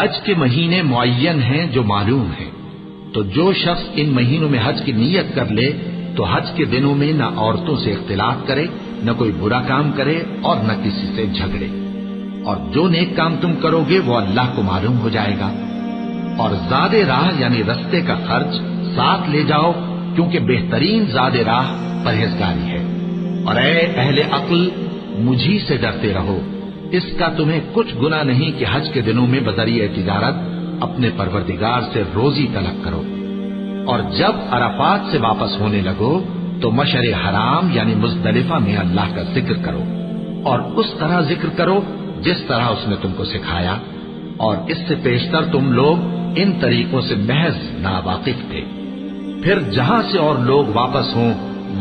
حج کے مہینے معین ہیں جو معلوم ہیں، تو جو شخص ان مہینوں میں حج کی نیت کر لے تو حج کے دنوں میں نہ عورتوں سے اختلاط کرے، نہ کوئی برا کام کرے اور نہ کسی سے جھگڑے، اور جو نیک کام تم کرو گے وہ اللہ کو معلوم ہو جائے گا۔ اور زاد راہ یعنی رستے کا خرچ ساتھ لے جاؤ، کیونکہ بہترین زاد راہ پرہیزگاری ہے۔ اور اے اہل عقل، مجھی سے ڈرتے رہو، اس کا تمہیں کچھ گناہ نہیں کہ حج کے دنوں میں بذریعہ تجارت اپنے پروردگار سے روزی طلب کرو۔ اور جب عرفات سے واپس ہونے لگو تو مشعر حرام یعنی مزدلفہ میں اللہ کا ذکر کرو، اور اس طرح ذکر کرو جس طرح اس نے تم کو سکھایا، اور اس سے پیشتر تم لوگ ان طریقوں سے محض ناواقف تھے۔ پھر جہاں سے اور لوگ واپس ہوں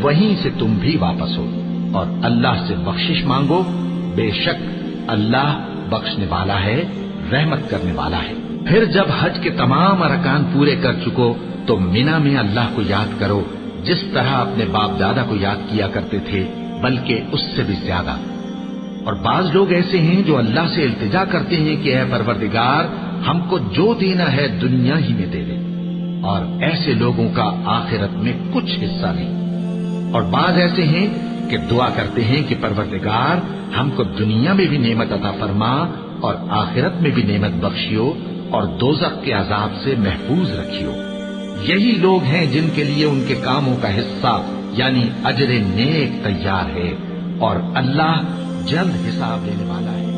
وہیں سے تم بھی واپس ہو، اور اللہ سے بخشش مانگو، بے شک اللہ بخشنے والا ہے، رحمت کرنے والا ہے۔ پھر جب حج کے تمام ارکان پورے کر چکو تو مینا میں اللہ کو یاد کرو جس طرح اپنے باپ دادا کو یاد کیا کرتے تھے، بلکہ اس سے بھی زیادہ۔ اور بعض لوگ ایسے ہیں جو اللہ سے التجا کرتے ہیں کہ اے پروردگار، ہم کو جو دینا ہے دنیا ہی میں دے دے، اور ایسے لوگوں کا آخرت میں کچھ حصہ نہیں۔ اور بعض ایسے ہیں کہ دعا کرتے ہیں کہ پروردگار ہم کو دنیا میں بھی نعمت عطا فرما اور آخرت میں بھی نعمت بخشیو اور دوزخ کے عذاب سے محفوظ رکھیو۔ یہی لوگ ہیں جن کے لیے ان کے کاموں کا حصہ یعنی اجر نیک تیار ہے، اور اللہ جلد حساب لینے والا ہے۔